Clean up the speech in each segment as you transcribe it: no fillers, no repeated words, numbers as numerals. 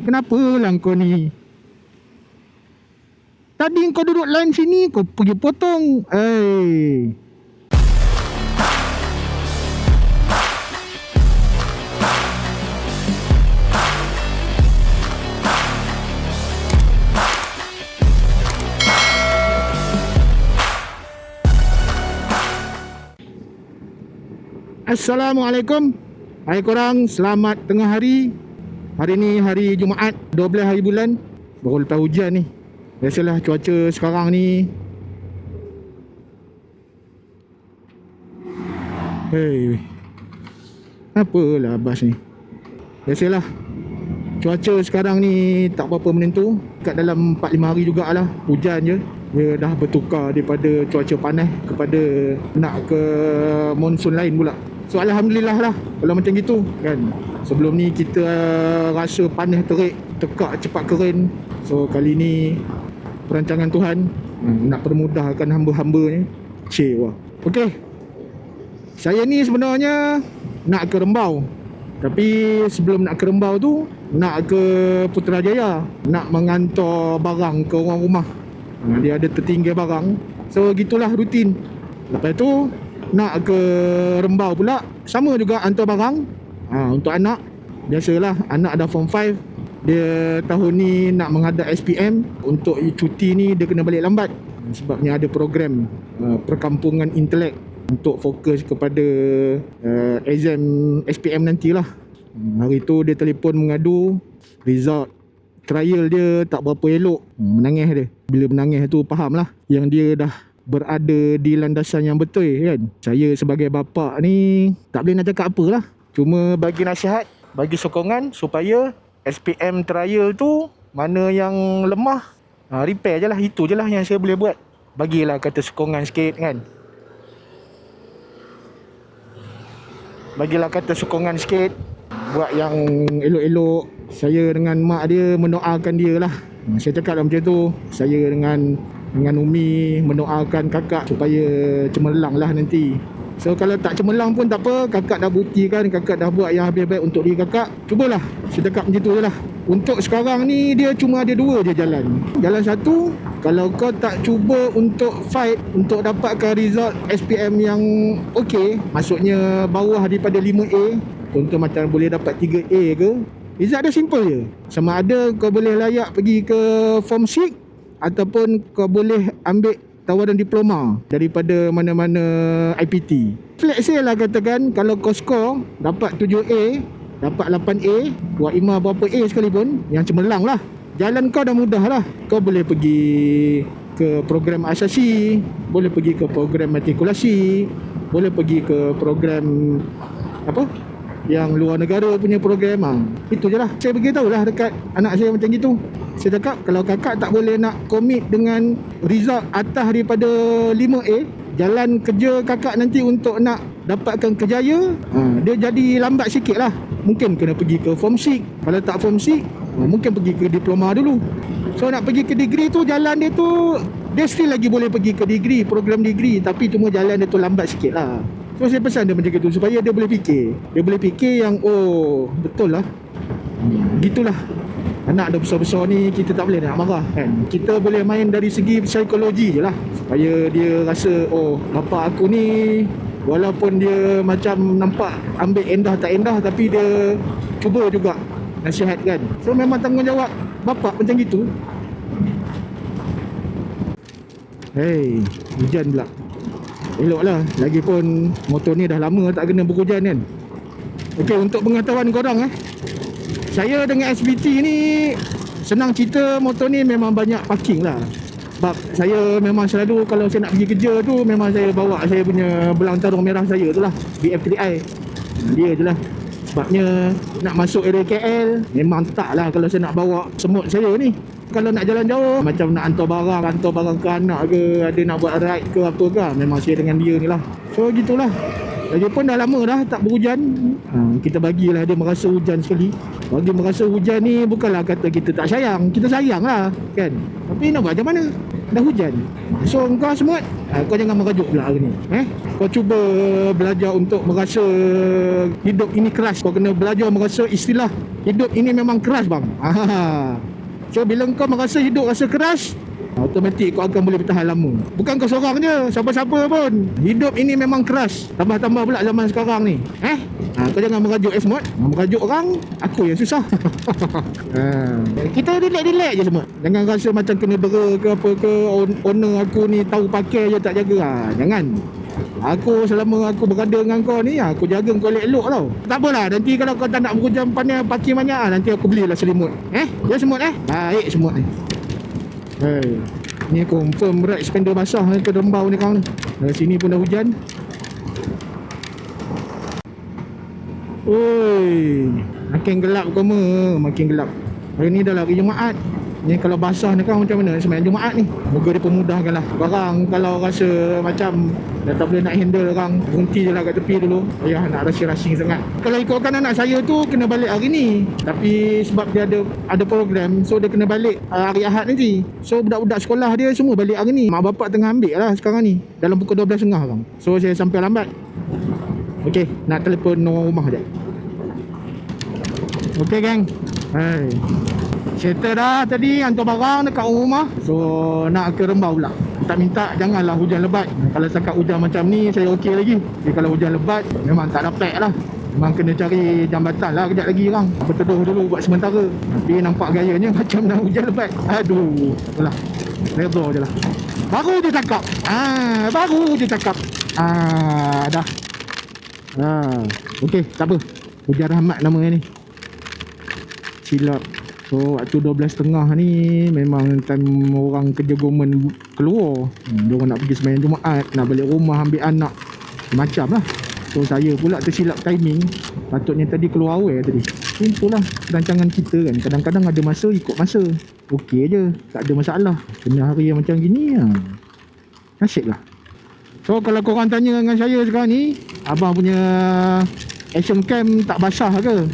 kenapa lah kau ni? Tadi kau duduk line sini, kau pergi potong. Assalamualaikum. Hai korang, selamat tengah hari. Hari ni hari Jumaat 12 hari bulan. Baru lepas hujan ni. Biasalah cuaca sekarang ni. Apalah bas ni. Biasalah cuaca sekarang ni tak berapa menentu. Kat dalam 4-5 hari jugalah hujan je. Dia dah bertukar daripada cuaca panas kepada nak ke monsun lain pula. So alhamdulillah lah kalau macam gitu kan. Sebelum ni kita rasa panas terik, tekak cepat kering. So kali ni perancangan Tuhan nak permudahkan hamba-hambanya. Wah. Okey. Saya ni sebenarnya nak ke Rembau. Tapi sebelum nak ke Rembau tu, nak ke Putrajaya, nak mengantar barang ke orang rumah. Dia ada tertinggal barang. So gitulah rutin. Lepas tu nak ke Rembau pula, sama juga hantar barang. Untuk anak, biasalah anak dah form 5. Dia tahun ni nak menghadap SPM. Untuk cuti ni dia kena balik lambat. Sebabnya ada program perkampungan intelek untuk fokus kepada exam SPM nantilah. Hari tu dia telefon mengadu result trial dia tak berapa elok. Menangis dia. Bila menangis tu faham lah yang dia dah berada di landasan yang betul kan. Saya sebagai bapa ni tak boleh nak cakap apa lah. Cuma bagi nasihat, bagi sokongan supaya SPM trial tu mana yang lemah, repair je lah. Itu je lah yang saya boleh buat. Bagilah kata sokongan sikit kan. Bagilah kata sokongan sikit. Buat yang elok-elok. Saya dengan mak dia mendoakan dia lah. Saya cakap lah macam tu. Saya dengan Umi mendoakan kakak supaya cemerlang lah nanti. So kalau tak cemerlang pun tak apa. Kakak dah buktikan, kakak dah buat yang habis baik untuk diri kakak. Cubalah, saya cakap macam tu je lah. Untuk sekarang ni dia cuma ada 2 je jalan. Jalan satu, kalau kau tak cuba untuk fight untuk dapatkan result SPM yang okey, maksudnya bawah daripada 5A, contoh macam boleh dapat 3A ke, result dia simple je. Sama ada kau boleh layak pergi ke form 6 ataupun kau boleh ambil tawaran diploma daripada mana-mana IPT. Flexible lah katakan. Kalau kau skor dapat 7A, dapat 8A, buat IMA berapa A sekalipun, yang cemerlang lah. Jalan kau dah mudah lah. Kau boleh pergi ke program asasi, boleh pergi ke program matrikulasi, boleh pergi ke program apa yang luar negara punya program. Itu je lah. Saya beritahu lah dekat anak saya macam gitu. Saya cakap kalau kakak tak boleh nak komit dengan result atas daripada 5A, jalan kerja kakak nanti untuk nak dapatkan kejaya, dia jadi lambat sikit lah. Mungkin kena pergi ke form 6. Kalau tak form 6, mungkin pergi ke diploma dulu. So nak pergi ke degree tu, jalan dia tu, dia still lagi boleh pergi ke degree, program degree. Tapi cuma jalan dia tu lambat sikit lah. So saya pesan dia macam itu supaya dia boleh fikir. Dia boleh fikir yang betul lah. Gitulah. Anak dah besar-besar ni kita tak boleh nak marah kan. Kita boleh main dari segi psikologi je lah. Supaya dia rasa bapa aku ni walaupun dia macam nampak ambil endah tak endah, tapi dia cuba juga nasihat kan. So memang tanggungjawab bapa macam gitu. Hujan pula. Eloklah, lagipun motor ni dah lama tak kena berhujan kan. Okey, untuk pengetahuan korang saya dengan SBT ni senang cerita, motor ni memang banyak parking lah. Sebab saya memang selalu kalau saya nak pergi kerja tu, memang saya bawa saya punya belang tarung merah saya tu lah, BF3i. Dia je lah. Sebabnya nak masuk area KL memang tak lah kalau saya nak bawa semut saya ni. Kalau nak jalan jauh, macam nak hantar barang ke anak ke, ada nak buat ride ke apa ke, memang saya dengan dia ni lah. So gitulah. Lagipun dah lama dah tak berhujan. Kita bagilah dia merasa hujan sekali. Bagi merasa hujan ni bukanlah kata kita tak sayang. Kita sayang lah kan. Tapi nak buat macam mana? dah hujan. So kau semut, kau jangan merajuk pula hari ni. Kau cuba belajar untuk merasa hidup ini keras. Kau kena belajar merasa istilah hidup ini memang keras bang. So bila kau merasa hidup rasa keras, automatik kau akan boleh bertahan lama. Bukan kau seorang je, siapa-siapa pun. Hidup ini memang keras. Tambah-tambah pula zaman sekarang ni. Kau jangan merajuk semut. Merajuk orang, aku yang susah. Kita relax-relax je semut. Jangan rasa macam kena bera ke apa ke. Owner aku ni tahu pakai je tak jaga. Jangan. Aku selama aku berada dengan kau ni, aku jaga kau elok-elok tau. Tak apalah, nanti kalau kau tak nak berhujam pandai pakai banyak, nanti aku belilah selimut. Ya semut baik semut ni. Ni confirm berat spender basah ke Rembau ni kawan. Sini pun dah hujan. Oi, makin gelap makin gelap. Hari ni dah lah hari Jumaat. Ni kalau basah ni kan macam mana sembahyang Jumaat ni. Moga dia pemudahkan lah. Barang kalau rasa macam dah tak boleh nak handle orang, berhenti je lah kat tepi dulu. Ayah nak rushing sangat. Kalau ikutkan anak saya tu kena balik hari ni, tapi sebab dia ada program, so dia kena balik hari Ahad nanti. So budak-budak sekolah dia semua balik hari ni. Mak bapak tengah ambil lah sekarang ni, dalam pukul 12.30 bang. So saya sampai lambat. Okey, nak telefon orang rumah sekejap. Okey gang. Hai. Settle dah tadi hantar barang dekat rumah. So nak ke Rembau pula. Tak minta janganlah hujan lebat. Kalau setakat hujan macam ni saya okey lagi. Tapi kalau hujan lebat memang tak dapat lah. Memang kena cari jambatan lah kejap lagi orang. Berteduh dulu buat sementara. Tapi nampak gayanya macam nak hujan lebat. Aduh. Itulah. Redha je lah. Baru dia cakap. Baru dia cakap. Dah. Okey, tak apa. Hujan rahmat namanya ni. Silap. So waktu 12.30 ni memang time orang kerja government keluar. Diorang nak pergi sembahyang Jumaat, nak balik rumah ambil anak, macam lah. So saya pula tersilap timing. Patutnya tadi keluar awal tadi. Itulah rancangan kita kan. Kadang-kadang ada masa ikut masa. Okey je, tak ada masalah. Kena hari yang macam gini asyik lah. So kalau korang tanya dengan saya sekarang ni, abang punya action cam tak basah ke?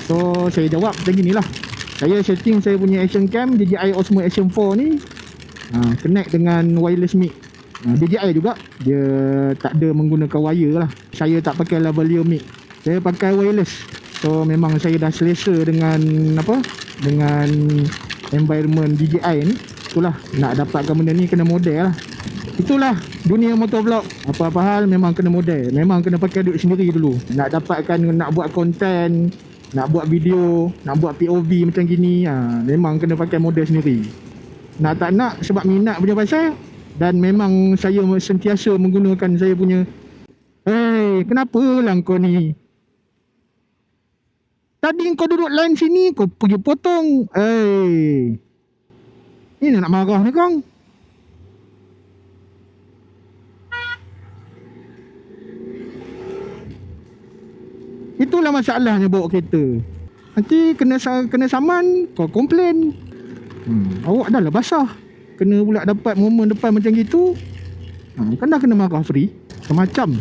So saya jawab macam gini lah. Saya setting saya punya action cam DJI Osmo Action 4 ni connect dengan wireless mic. DJI juga, dia tak ada menggunakan wire lah. Saya tak pakai lavalier mic, saya pakai wireless. So memang saya dah selesa dengan dengan environment DJI ni. Itulah, nak dapatkan benda ni kena model lah. Itulah dunia motovlog. Apa-apa hal memang kena model. Memang kena pakai duit sendiri dulu. Nak dapatkan, nak buat konten, nak buat video, nak buat POV macam gini, memang kena pakai model sendiri. Nak tak nak sebab minat punya pasal. Dan memang saya sentiasa menggunakan saya punya. Kenapa lah kau ni? Tadi kau duduk line sini, kau pergi potong. Ini nak marah ni kong. Itulah masalahnya bawa kereta. Nanti kena saman, kau komplain. Awak dah lah basah, kena pula dapat momen depan macam gitu. Kan dah kena marah free. Macam.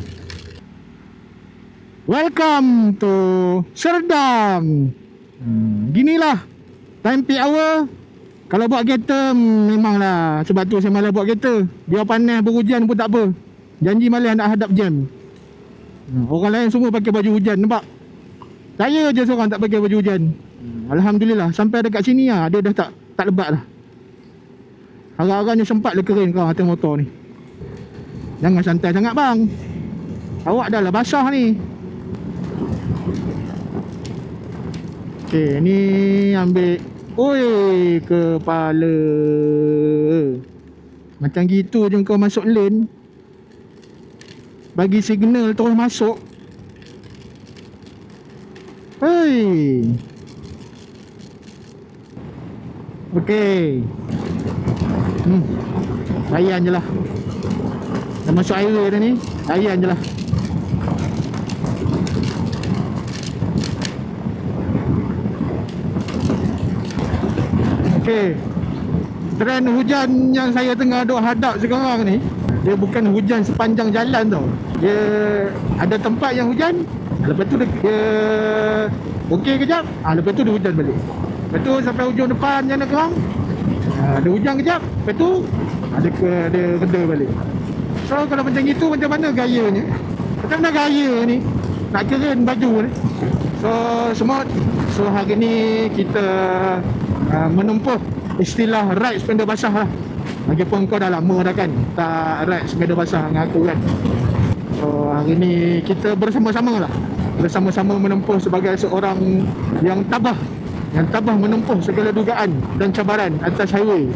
Welcome to Serdam. Ginilah time peak hour. Kalau buat kereta memanglah. Sebab tu saya malas buat kereta. Biar panas berhujan pun tak apa. Janji malas nak hadap jam. Orang lain semua pakai baju hujan, nampak? Saya je seorang tak pakai baju hujan. Alhamdulillah, sampai dekat sini dia dah tak lebat dah. Harap-harapnya sempat le kering kau atas motor ni. Jangan santai sangat bang. Awak dah lah basah ni. Okey, ni ambil. Oi, kepala. Macam gitu je kau masuk lane. Bagi signal terus masuk. Hei. Okey. Layan je lah. Dah masuk highway dah ni. Layan je lah. Okey. Trend hujan yang saya tengah duk hadap sekarang ni, dia bukan hujan sepanjang jalan tau. Dia ada tempat yang hujan, lepas tu dia okey kejap, lepas tu dia hujan balik. Lepas tu sampai hujung depan Jana Kerang, ada hujan kejap, lepas tu Ada ke dia reda balik. So kalau macam itu, macam mana gayanya? Macam mana gaya ni nak keren baju ni? So hari ni kita menempuh istilah ride sepeda basah lah. Lagipun kau dah lama dah kan tak ride sepeda basah dengan aku kan. So hari ni kita bersama-sama lah, bersama-sama menempuh sebagai seorang yang tabah menempuh segala dugaan dan cabaran atas highway.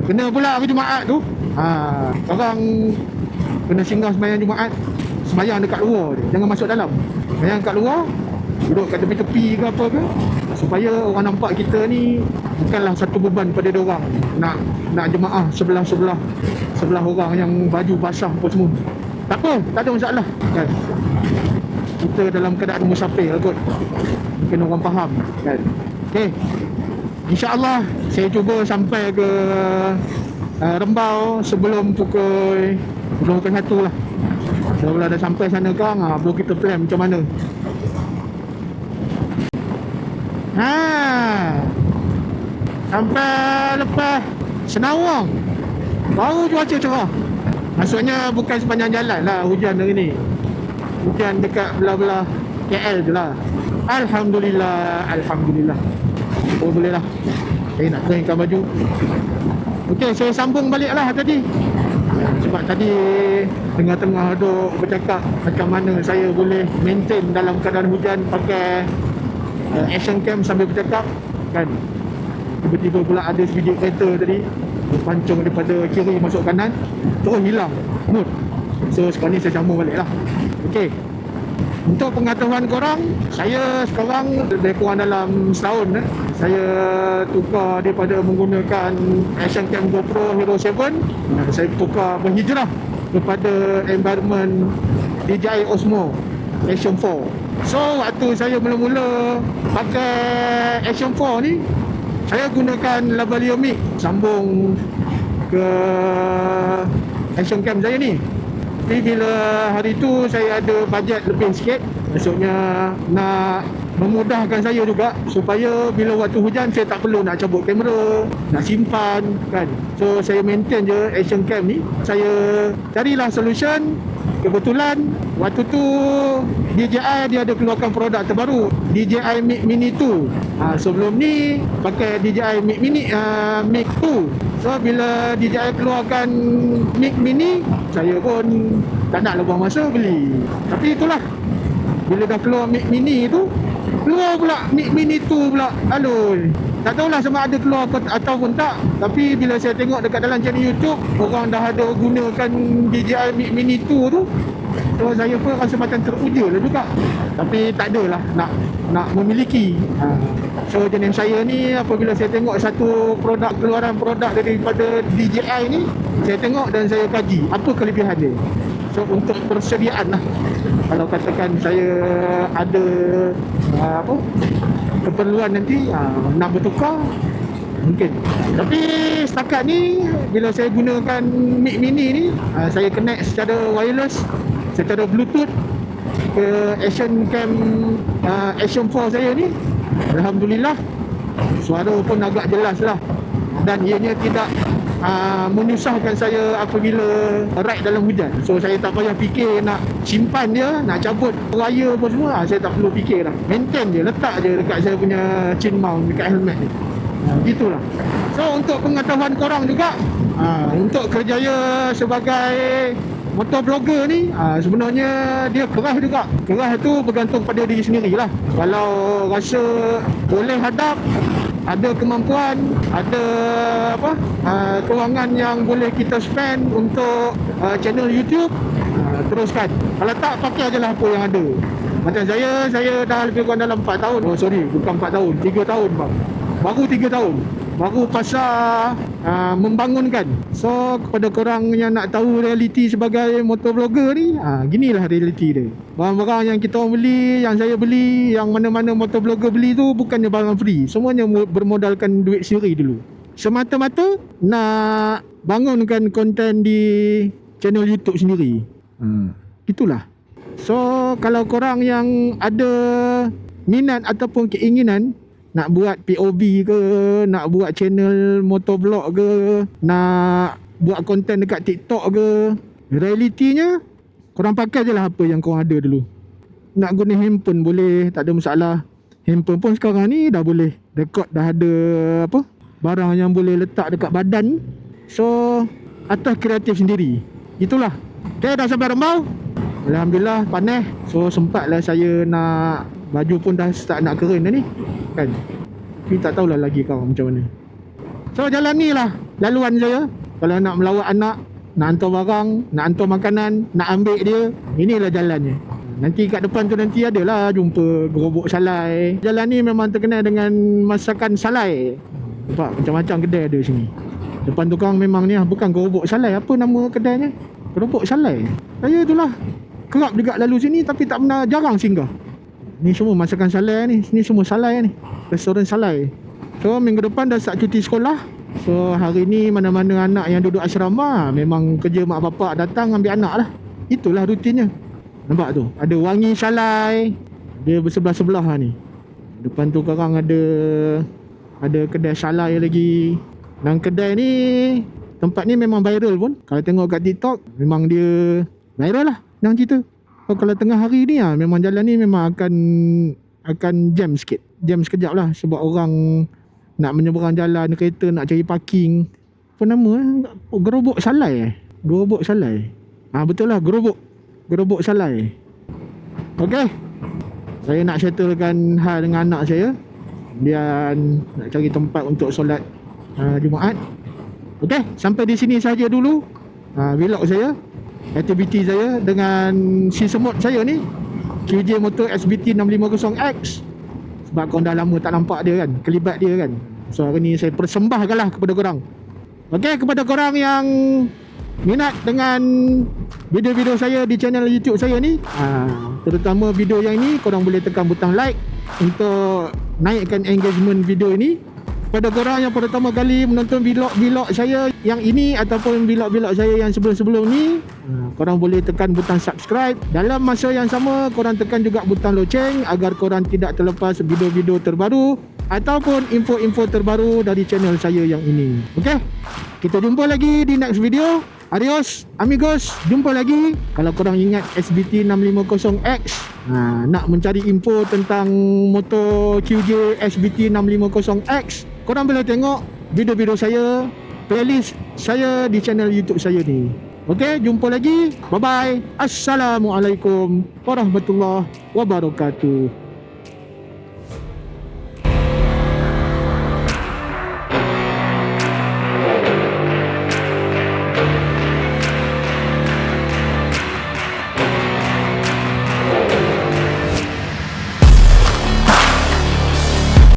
Kena pula hari Jumaat tu, orang kena singgah sembahyang Jumaat, sembahyang dekat luar je, jangan masuk dalam. Sembahyang kat luar, duduk kat tepi-tepi ke apa ke, supaya orang nampak kita ni bukanlah satu beban pada dia orang. Nak jemaah sebelah orang yang baju basah apa semua. Tak apa, tak ada masalah kan. Kita dalam keadaan musafir kot, mungkin orang faham kan. Okay, InsyaAllah saya cuba sampai ke Rembau sebelum pukul 1 lah. So bila dah sampai sana kang, baru kita plan macam mana. Sampai lepas Senawang baru cuaca cerah. Maksudnya bukan sepanjang jalan lah hujan hari ni. Hujan dekat belah-belah KL je lah. Alhamdulillah. Oh boleh lah. Saya nak keringkan baju. Okey, saya sambung balik lah tadi. Sebab tadi tengah-tengah duk bercakap macam mana saya boleh maintain dalam keadaan hujan pakai action cam sambil bercakap kan. Tiba-tiba pula ada sebiji kereta tadi pancung daripada kiri masuk kanan, terus hilang mood. So sekarang ni saya sambung balik lah. Okey, untuk pengetahuan korang, saya sekarang lebih kurang dalam setahun saya tukar daripada menggunakan action cam GoPro Hero 7, saya tukar berhijrah kepada environment DJI Osmo Action 4. So waktu saya mula-mula pakai Action 4 ni, saya gunakan lavalier mic sambung ke action cam saya ni. Tapi bila hari tu saya ada bajet lebih sikit, maksudnya nak memudahkan saya juga supaya bila waktu hujan saya tak perlu nak cabut kamera, nak simpan kan. So saya maintain je action cam ni. Saya carilah solution. Kebetulan waktu tu DJI dia ada keluarkan produk terbaru, DJI Mic Mini 2. Sebelum ni pakai DJI Mic Mini Mic 2. So bila DJI keluarkan Mic Mini, saya pun tak nak buang masa beli. Tapi itulah, bila dah keluar Mic Mini tu, keluar pula Mic Mini 2 pula. Aduh, tak tahulah sama ada keluar ataupun tak. Tapi bila saya tengok dekat dalam channel YouTube, orang dah ada gunakan DJI Mic Mini 2 tu, so saya pun rasa macam teruja lah juga. Tapi tak adalah nak memiliki. So jenis saya ni, apabila saya tengok satu keluaran produk daripada DJI ni, saya tengok dan saya kaji apa kelebihan dia. So untuk persediaan lah, kalau katakan saya ada keperluan nanti nak bertukar, mungkin. Tapi setakat ni bila saya gunakan Mic Mini ni, saya connect secara wireless, secara Bluetooth ke action cam Action 4 saya ni. Alhamdulillah, suara pun agak jelas lah, dan ianya tidak menyusahkan saya apabila ride dalam hujan. So saya tak payah fikir nak simpan dia, nak cabut raya apa semua, saya tak perlu fikir lah. Maintain je, letak je dekat saya punya chin mount dekat helmet ni. Gitulah. So untuk pengetahuan korang juga, untuk kerjaya sebagai motovlogger ni, sebenarnya dia kerah juga. Kerah tu bergantung pada diri sendiri lah. Kalau rasa boleh hadap, ada kemampuan, ada kewangan yang boleh kita spend untuk channel YouTube, teruskan. Kalau tak, pakai je lah apa yang ada. Macam saya dah lebih kurang dalam 4 tahun. Oh sorry, bukan 4 tahun, 3 tahun bang. Baru 3 tahun baru pasal membangunkan. So kepada korang yang nak tahu realiti sebagai motovlogger ni, ginilah realiti dia. Barang-barang yang kita orang beli, yang saya beli, yang mana-mana motovlogger beli tu bukannya barang free. Semuanya bermodalkan duit sendiri dulu, semata-mata nak bangunkan konten di channel YouTube sendiri. Itulah. So kalau korang yang ada minat ataupun keinginan nak buat POV ke, nak buat channel motovlog ke, nak buat konten dekat TikTok ke, realitinya korang pakai je lah apa yang korang ada dulu. Nak guna handphone boleh, tak ada masalah. Handphone pun sekarang ni dah boleh record, dah ada apa, barang yang boleh letak dekat badan. So atas kreatif sendiri. Itulah. Okay, dah sampai Rembau. Alhamdulillah panas. So sempatlah saya nak, baju pun dah start nak kering dah ni kan. Tapi tak tahulah lagi kau macam mana. So jalan ni lah laluan saya. Kalau nak melawat anak, nak hantar barang, nak hantar makanan, nak ambil dia, inilah jalannya. Nanti kat depan tu nanti adalah jumpa gerobok salai. Jalan ni memang terkenal dengan masakan salai. Nampak macam-macam kedai ada sini. Depan tukang memang ni bukan gerobok salai. Apa nama kedainya? Gerobok salai. Saya itulah kerap juga lalu sini tapi tak pernah, jarang singgah. Ni semua masakan salai ni. Ni semua salai ni. Restoran salai. So minggu depan dah start cuti sekolah. So hari ni mana-mana anak yang duduk asrama, memang kerja mak bapak datang ambil anak lah. Itulah rutinnya. Nampak tu, ada wangi salai. Dia bersebelah-sebelah lah ni. Depan tu korang ada kedai salai lagi. Dan kedai ni, tempat ni memang viral pun. Kalau tengok kat TikTok, memang dia viral lah yang cerita. So, kalau tengah hari ni lah, memang jalan ni memang akan jam sikit. Jam sekejap lah sebab orang nak menyeberang jalan, kereta nak cari parking. Apa nama gerobok salai Gerobok salai. Betul lah, gerobok salai. Okey, saya nak settlekan hal dengan anak saya. Dia nak cari tempat untuk solat Jumaat. Okey, sampai di sini saja dulu vlog saya, aktiviti saya dengan si semut saya ni, QJ Motor SBT 650X. Sebab korang dah lama tak nampak dia kan, kelibat dia kan. So hari ni saya persembahkan lah kepada korang. Okey, kepada korang yang minat dengan video-video saya di channel YouTube saya ni, terutama video yang ini, korang boleh tekan butang like untuk naikkan engagement video ini. Kepada korang yang pertama kali menonton vlog saya yang ini ataupun vlog saya yang sebelum-sebelum ni, korang boleh tekan butang subscribe. Dalam masa yang sama, korang tekan juga butang loceng agar korang tidak terlepas video-video terbaru ataupun info-info terbaru dari channel saya yang ini. Okey, kita jumpa lagi di next video. Adios amigos, jumpa lagi. Kalau korang ingat SBT 650X, nak mencari info tentang motor QJ SBT 650X, korang boleh tengok video-video saya, playlist saya di channel YouTube saya ni. Okey, jumpa lagi. Bye bye. Assalamualaikum warahmatullahi wabarakatuh.